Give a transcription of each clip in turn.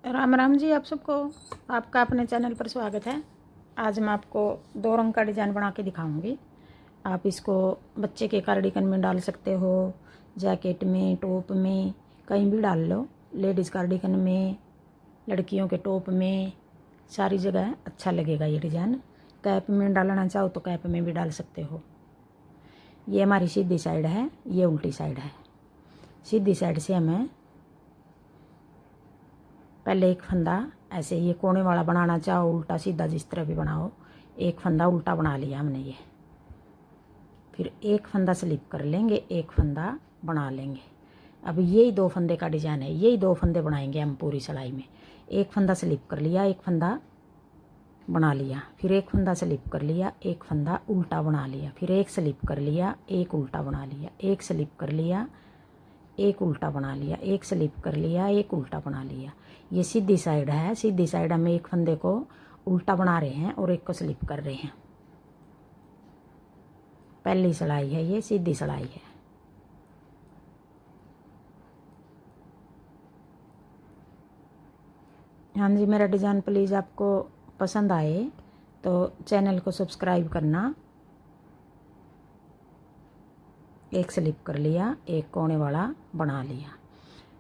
राम राम जी आप सबको। आपका अपने चैनल पर स्वागत है। आज मैं आपको 2 रंग का डिज़ाइन बना के दिखाऊंगी। आप इसको बच्चे के कार्डिगन में डाल सकते हो, जैकेट में, टॉप में, कहीं भी डाल लो। लेडीज़ कार्डिगन में, लड़कियों के टॉप में, सारी जगह अच्छा लगेगा ये डिज़ाइन। कैप में डालना चाहो तो कैप में भी डाल सकते हो। ये हमारी सीधी साइड है, ये उल्टी साइड है। सीधी साइड से हमें पहले एक फंदा ऐसे ये कोने वाला बनाना चाहो, उल्टा सीधा जिस तरह भी बनाओ, एक फंदा उल्टा बना लिया हमने ये। फिर एक फंदा स्लिप कर लेंगे, एक फंदा बना लेंगे। अब यही 2 फंदे का डिज़ाइन है, यही 2 फंदे बनाएंगे हम पूरी सिलाई में। एक फंदा स्लिप कर लिया, एक फंदा बना लिया, फिर एक फंदा स्लिप कर लिया, एक फंदा उल्टा बना लिया, फिर एक स्लिप कर लिया, एक उल्टा बना लिया, एक स्लिप कर लिया, एक उल्टा बना लिया, एक स्लिप कर लिया, एक उल्टा बना लिया। ये सीधी साइड है। सीधी साइड हम एक फंदे को उल्टा बना रहे हैं और एक को स्लिप कर रहे हैं। पहली सिलाई है, ये सीधी सिलाई है। हाँ जी, मेरा डिज़ाइन प्लीज़ आपको पसंद आए तो चैनल को सब्सक्राइब करना। एक स्लिप कर लिया, एक कोने वाला बना लिया।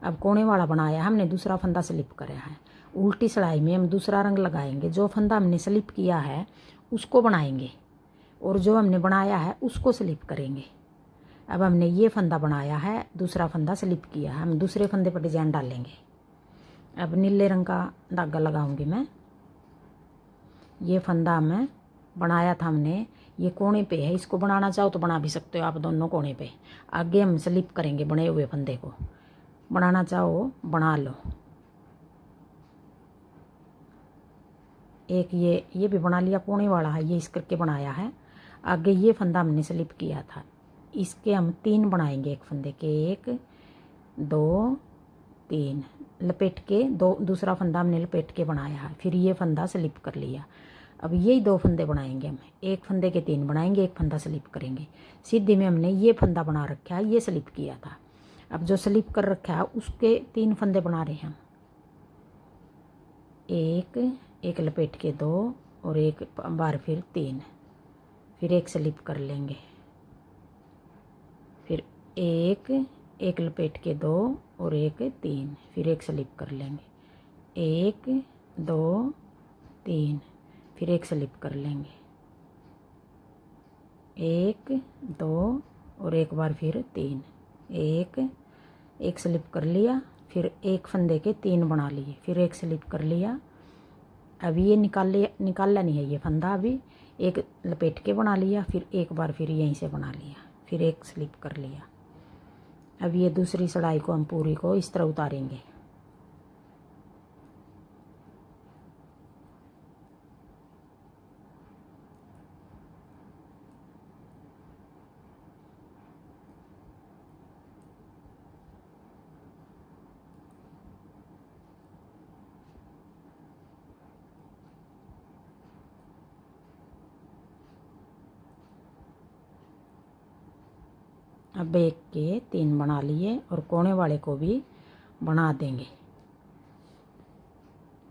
अब कोने वाला बनाया हमने, दूसरा फंदा स्लिप कराया है। उल्टी सिलाई में हम दूसरा रंग लगाएंगे। जो फंदा हमने स्लिप किया है उसको बनाएंगे और जो हमने बनाया है उसको स्लिप करेंगे। अब हमने ये फंदा बनाया है, दूसरा फंदा स्लिप किया है, हम दूसरे फंदे पर डिजाइन डालेंगे। अब नीले रंग का धागा लगाऊंगी मैं। ये फंदा मैं बनाया था हमने, ये कोने पे है। इसको बनाना चाहो तो बना भी सकते हो आप दोनों कोने पे। आगे हम स्लिप करेंगे बने हुए फंदे को। बनाना चाहो बना लो। एक ये भी बना लिया, कोने वाला है, ये इस करके बनाया है। आगे ये फंदा हमने स्लिप किया था, इसके हम 3 बनाएंगे एक फंदे के। 1 2 3 लपेट के, दो दूसरा फंदा हमने लपेट के बनाया है। फिर ये फंदा स्लिप कर लिया। अब यही 2 फंदे बनाएंगे हम। एक फंदे के 3 बनाएंगे, एक फंदा स्लिप करेंगे। सीधे में हमने ये फंदा बना रखा है, ये स्लिप किया था। अब जो स्लिप कर रखा है उसके 3 फंदे बना रहे हैं हम। एक लपेट के 2 और एक बार फिर 3, फिर एक स्लिप कर लेंगे। फिर एक लपेट के 2 और एक 3, फिर एक स्लिप कर लेंगे। 1 2 3, फिर एक स्लिप कर लेंगे। 1 2 और एक बार फिर 3, एक स्लिप कर लिया। फिर एक फंदे के 3 बना लिए, फिर एक स्लिप कर लिया। अभी ये निकालना नहीं है ये फंदा। अभी एक लपेट के बना लिया, फिर एक बार फिर यहीं से बना लिया, फिर एक स्लिप कर लिया। अब ये दूसरी सिलाई को हम पूरी को इस तरह उतारेंगे। अब एक के 3 बना लिए और कोने वाले को भी बना देंगे।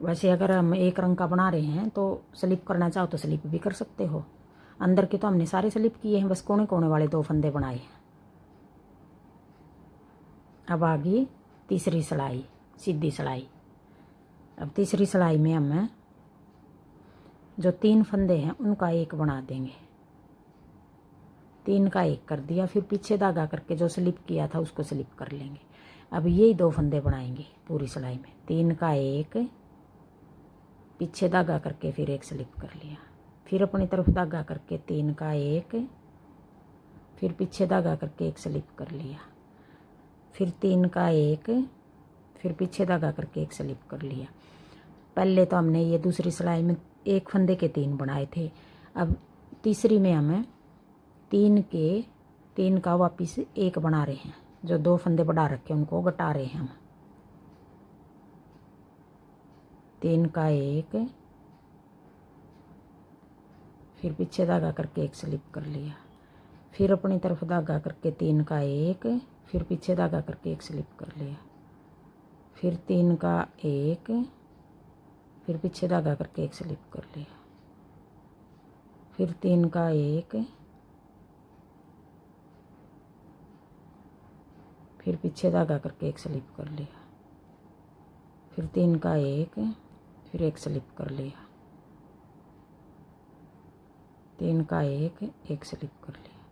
वैसे अगर हम एक रंग का बना रहे हैं तो स्लिप करना चाहो तो स्लिप भी कर सकते हो। अंदर के तो हमने सारे स्लिप किए हैं, बस कोने कोने वाले 2 फंदे बनाए हैं। अब आगे तीसरी सिलाई, सीधी सिलाई। अब तीसरी सिलाई में हम जो 3 फंदे हैं उनका एक बना देंगे। 3 का एक कर दिया, फिर पीछे धागा करके जो स्लिप किया था उसको स्लिप कर लेंगे। अब यही 2 फंदे बनाएंगे पूरी सिलाई में। 3 का एक, पीछे धागा करके फिर एक स्लिप कर लिया, फिर अपनी तरफ धागा करके 3 का एक, फिर पीछे धागा करके एक स्लिप कर लिया, फिर 3 का एक, फिर पीछे धागा करके एक स्लिप कर लिया। पहले तो हमने ये दूसरी सिलाई में एक फंदे के 3 बनाए थे। अब तीसरी में हमें 3 का वापिस एक बना रहे हैं। जो 2 फंदे बढ़ा रखे उनको घटा रहे हैं हम। 3 का एक, फिर पीछे धागा करके एक स्लिप कर लिया, फिर अपनी तरफ धागा करके 3 का एक, फिर पीछे धागा करके एक स्लिप कर लिया, फिर 3 का एक, फिर पीछे धागा करके एक स्लिप कर लिया, फिर 3 का 1, फिर पीछे धागा करके एक स्लिप कर लिया, फिर 3 का 1, फिर एक स्लिप कर लिया, 3 का 1, एक स्लिप कर लिया,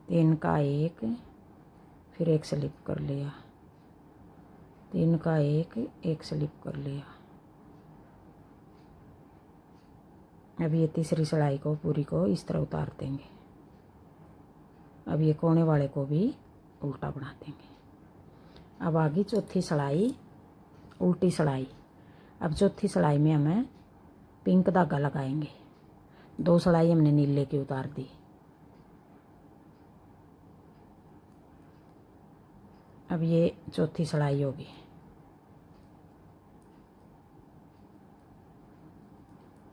3 का 1, फिर एक स्लिप कर लिया, 3 का 1, एक स्लिप कर लिया। अब ये तीसरी सिलाई को पूरी को इस तरह उतार देंगे। अब ये कोने वाले को भी उल्टा बना देंगे। अब आगे चौथी सिलाई, उल्टी सिलाई। अब चौथी सिलाई में हमें पिंक धागा लगाएंगे। 2 सिलाई हमने नीले की उतार दी। अब ये चौथी सिलाई होगी।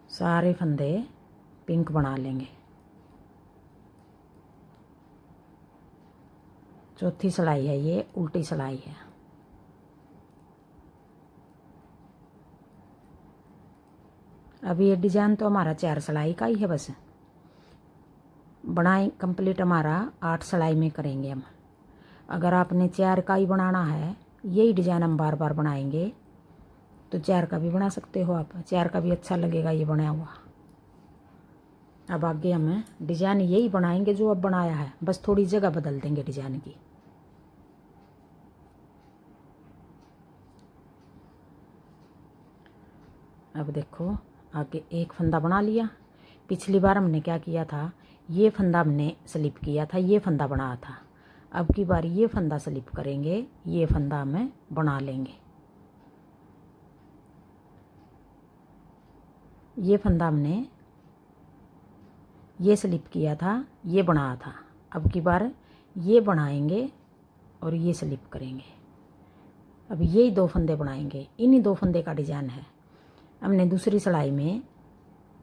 सारे फंदे पिंक बना लेंगे। चौथी सिलाई है, ये उल्टी सिलाई है। अब ये डिजाइन तो हमारा 4 सिलाई का ही है, बस बनाई कंप्लीट हमारा 8 सिलाई में करेंगे हम। अगर आपने 4 का ही बनाना है, यही डिजाइन हम बार बार बनाएंगे, तो 4 का भी बना सकते हो आप। 4 का भी अच्छा लगेगा ये बना हुआ। अब आगे हम डिजाइन यही बनाएंगे जो अब बनाया है, बस थोड़ी जगह बदल देंगे डिजाइन की। अब देखो आगे एक फंदा बना लिया। पिछली बार हमने क्या किया था, ये फंदा हमने स्लिप किया था, ये फंदा बनाया था। अब की बार ये फंदा स्लिप करेंगे, ये फंदा हमें बना लेंगे। ये फंदा हमने ये स्लिप किया था, ये बनाया था। अब की बार ये बनाएंगे और ये स्लिप करेंगे। अब यही 2 फंदे बनाएंगे, इन्हीं 2 फंदे का डिजाइन है। हमने दूसरी सिलाई में,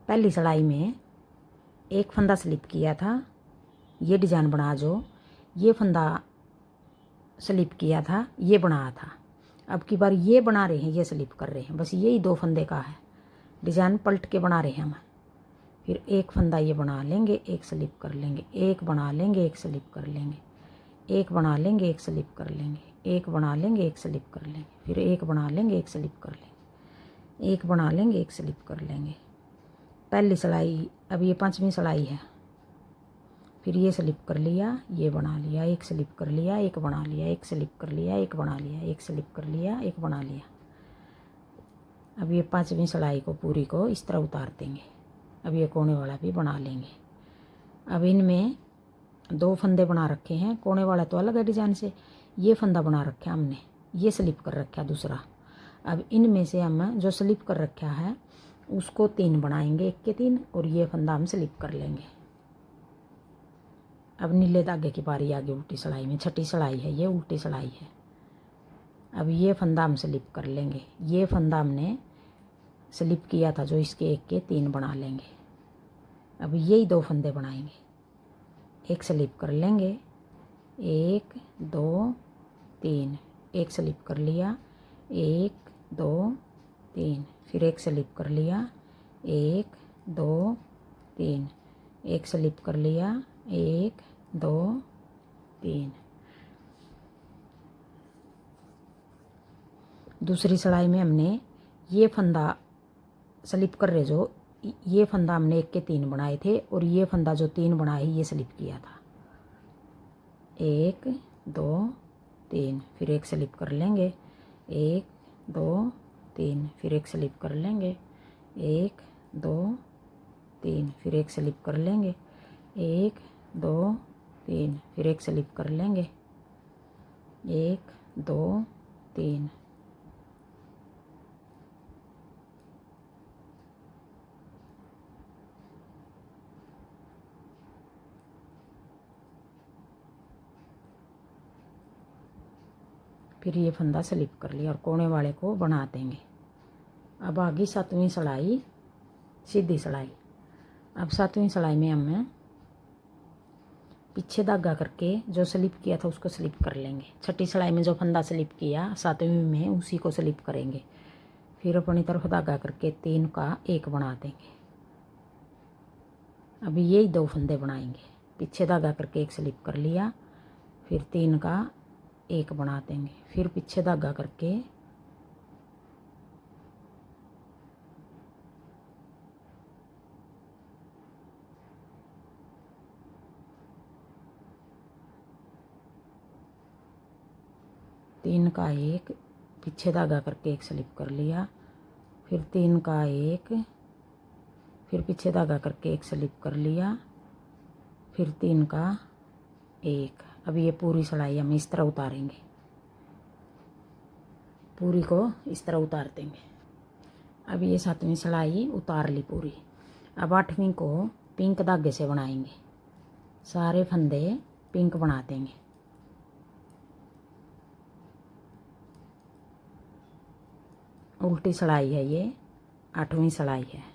पहली सिलाई में एक फंदा स्लिप किया था, ये डिजाइन बना, जो ये फंदा स्लिप किया था, ये बनाया था। अब की बार ये बना रहे हैं, ये स्लिप कर रहे हैं, बस यही 2 फंदे का है डिजाइन, पलट के बना रहे हैं हम। फिर एक फंदा ये बना लेंगे, एक स्लिप कर लेंगे, एक बना लेंगे, एक स्लिप कर लेंगे, एक बना लेंगे, एक स्लिप कर लेंगे, एक बना लेंगे, एक स्लिप कर लेंगे, फिर एक बना लेंगे, एक स्लिप कर लेंगे, एक बना लेंगे, एक स्लिप कर लेंगे। पहली सिलाई, अब ये 5वीं सिलाई है। फिर ये स्लिप कर लिया, ये बना लिया, एक स्लिप कर लिया, एक बना लिया, एक स्लिप कर लिया, एक बना लिया, एक स्लिप कर लिया, एक बना लिया। अब ये 5वीं सिलाई को पूरी को इस तरह उतार देंगे। अब ये कोने वाला भी बना लेंगे। अब इनमें 2 फंदे बना रखे हैं, कोने वाला तो अलग है डिजाइन से, ये फंदा बना रखा है हमने, ये स्लिप कर रखा है दूसरा। अब इनमें से हम जो स्लिप कर रखा है उसको 3 बनाएंगे, 1 के 3, और ये फंदा हम स्लिप कर लेंगे। अब नीले धागे की बारी आगे उल्टी सिलाई में, छठी सिलाई है ये, उल्टी सिलाई है। अब ये फंदा हम स्लिप कर लेंगे, ये फंदा हमने स्लिप किया था जो, इसके 1 के 3 बना लेंगे। अब यही 2 फंदे बनाएंगे, एक स्लिप कर लेंगे, 1 2 3, एक स्लिप कर लिया, 1 2 3, फिर एक स्लिप कर लिया, 1 2 3, एक स्लिप कर लिया, 1 2 3। दूसरी सिलाई में हमने ये फंदा स्लिप कर रहे, जो ये फंदा हमने 1 के 3 बनाए थे, और ये फंदा जो 3 बनाए ये स्लिप किया था, 1 2 3, फिर एक स्लिप कर लेंगे, 1 2 3, फिर एक स्लिप कर लेंगे, 1 2 3, फिर एक स्लिप कर लेंगे, 1 2 3, फिर एक स्लिप कर लेंगे, 1 2 3। फिर ये फंदा स्लिप कर लिया और कोने वाले को बना देंगे। अब आगे 7वीं सिलाई, सीधी सिलाई। अब 7वीं सिलाई में हम पीछे धागा करके जो स्लिप किया था उसको स्लिप कर लेंगे। छठी सिलाई में जो फंदा स्लिप किया 7वीं में, उसी को स्लिप करेंगे। फिर अपनी तरफ धागा करके 3 का 1 बना देंगे। अभी यही 2 फंदे बनाएंगे। पीछे धागा करके 1 स्लिप कर लिया, फिर 3 का 1 बना देंगे, फिर पीछे धागा करके तीन का 1, पीछे धागा करके 1 स्लिप कर लिया, फिर 3 का 1, फिर पीछे धागा करके 1 स्लिप कर लिया, फिर 3 का 1। अब ये पूरी सिलाई हम इस तरह उतारेंगे, पूरी को इस तरह उतार देंगे। अब ये 7वीं सिलाई उतार ली पूरी। अब 8वीं को पिंक धागे से बनाएंगे, सारे फंदे पिंक बना देंगे। उल्टी सिलाई है, ये 8वीं सिलाई है।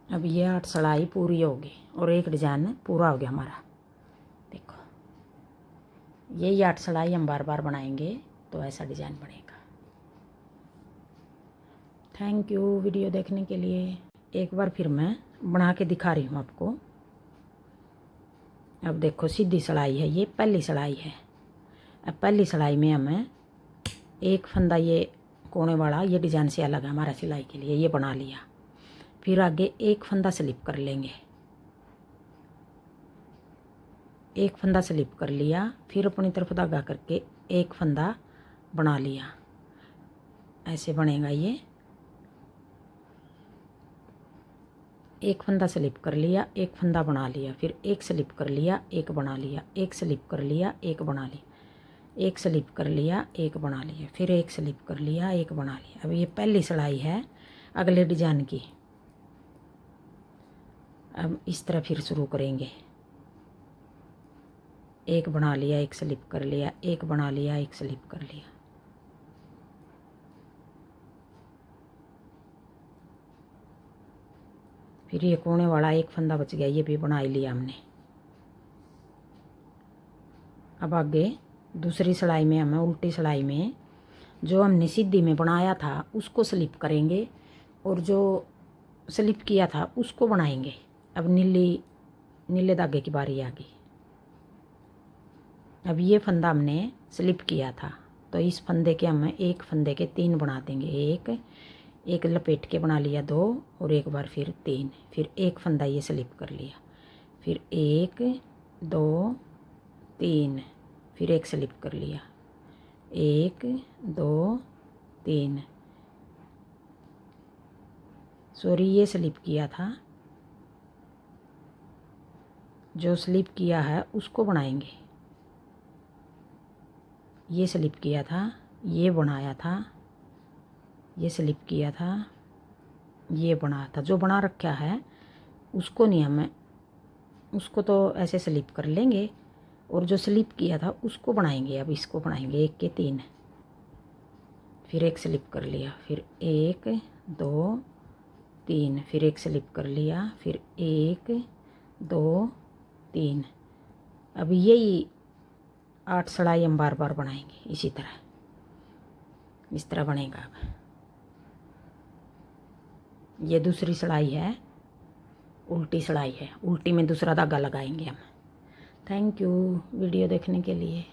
अब ये 8 सिलाई पूरी होगी और एक डिजाइन पूरा हो गया हमारा। देखो यही 8 सिलाई हम बार बार बनाएंगे तो ऐसा डिजाइन बनेगा। थैंक यू वीडियो देखने के लिए। एक बार फिर मैं बना के दिखा रही हूँ आपको। अब देखो सीधी सिलाई है, ये पहली सिलाई है। अब पहली सिलाई में हमें एक फंदा ये कोने वाला ये डिजाइन से अलग है हमारा सिलाई के लिए, ये बना लिया। फिर आगे एक फंदा स्लिप कर लेंगे, एक फंदा स्लिप कर लिया, फिर अपनी तरफ धागा करके एक फंदा बना लिया। ऐसे बनेगा ये। एक फंदा स्लिप कर लिया, एक फंदा बना लिया, फिर एक स्लिप कर लिया, एक बना लिया, एक स्लिप कर लिया, एक बना लिया, एक स्लिप कर लिया, एक बना लिया, फिर एक स्लिप कर लिया, एक बना लिया। अब ये पहली सिलाई है अगले डिजाइन की। अब इस तरह फिर शुरू करेंगे। एक बना लिया, एक स्लिप कर लिया, एक बना लिया, एक स्लिप कर लिया। फिर ये कोने वाला एक फंदा बच गया, ये भी बना ही लिया हमने। अब आगे दूसरी सिलाई में हमें उल्टी सिलाई में जो हमने सीधी में बनाया था उसको स्लिप करेंगे और जो स्लिप किया था उसको बनाएंगे। अब नीले धागे की बारी आ गई। अब ये फंदा हमने स्लिप किया था तो इस फंदे के हम एक फंदे के 3 बना देंगे। एक लपेट के बना लिया 2 और एक बार फिर 3, फिर एक फंदा ये स्लिप कर लिया, फिर 1 2 3, फिर एक स्लिप कर लिया, 1 2 3। सॉरी ये स्लिप किया था, जो स्लिप किया है उसको बनाएंगे। ये स्लिप किया था, ये बनाया था, ये स्लिप किया था, ये बनाया था। जो बना रखा है उसको नहीं हमें, उसको तो ऐसे स्लिप कर लेंगे और जो स्लिप किया था उसको बनाएंगे। अब इसको बनाएंगे 1 के 3, फिर एक स्लिप कर लिया, फिर 1 2 3, फिर एक स्लिप कर लिया, फिर 1 2 3। अब यही 8 सिलाई हम बार बार बनाएंगे इसी तरह, इस तरह बनेगा। अब ये दूसरी सिलाई है, उल्टी सिलाई है, उल्टी में दूसरा धागा लगाएंगे हम। थैंक यू वीडियो देखने के लिए।